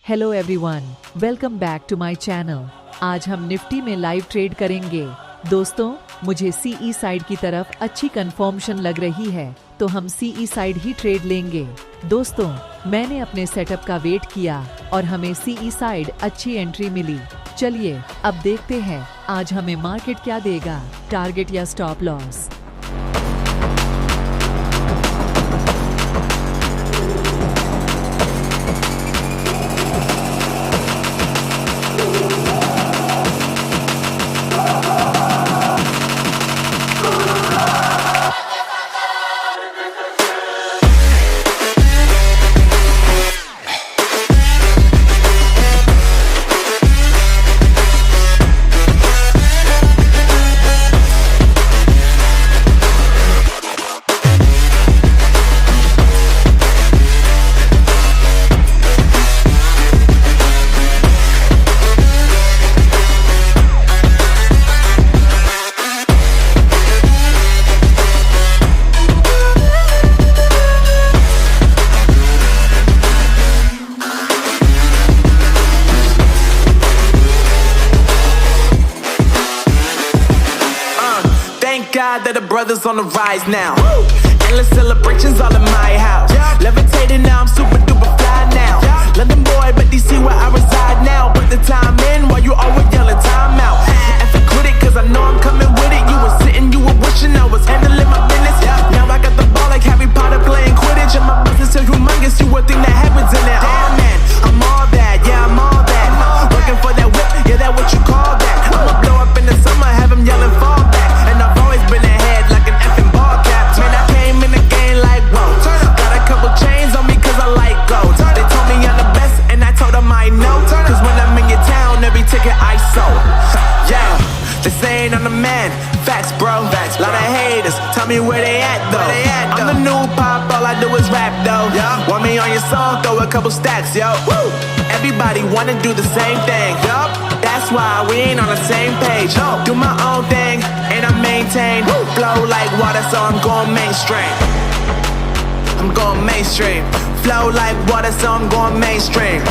Hello everyone, welcome back to my channel. आज हम Nifty में लाइव ट्रेड करेंगे। दोस्तों, मुझे सीई साइड की तरफ अच्छी कंफर्मेशन लग रही है, तो हम सीई साइड ही ट्रेड लेंगे। दोस्तों, मैंने अपने सेटअप का वेट किया और हमें सीई साइड अच्छी एंट्री मिली। चलिए अब देखते हैं आज हमें मार्केट क्या देगा, टारगेट या stop loss. God that the brothers on the rise now. Endless celebrations all in my house. Levitating now, I'm super duper fly now. London boy, but DC where I reside now. Put the time in while you always yelling time out. And for quit it, cause I know I'm coming with it. You were sitting, you were wishing I was handling my business. Now I got the ball like Harry Potter playing Quidditch. And my business is humongous, you would think that happens in it. Oh man, I'm all that, yeah, I'm all that. Looking for that whip, yeah, that what you call that. I'ma blow up in the summer, have them yelling fall back. And I've always been ahead like an effing ball cap. Man, I came in the game like whoa. Got a couple chains on me cause I like gold. They told me I'm the best and I told them I know. Cause when I'm in your town, every ticket I sold. Yeah, they saying I'm the man. Facts, bro. Lot of haters, tell me where they at though. I'm the new pop, all I do is rap though. Want me on your song, throw a couple stacks, yo. Woo! Everybody wanna do the same thing. That's why we ain't on the same page. Do my own thing and I maintain. Flow like water, so I'm going mainstream. I'm going mainstream. Flow like water, so I'm going mainstream.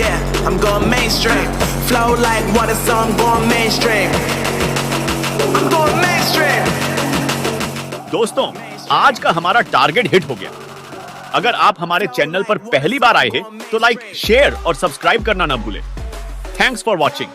Yeah, I'm going mainstream. Flow like water, so I'm going mainstream. I'm going mainstream. दोस्तों, आज का हमारा target hit हो गया। अगर आप हमारे channel पर पहली बार आए हैं तो लाइक, शेयर और सब्सक्राइब करना ना भूलें। Thanks for watching.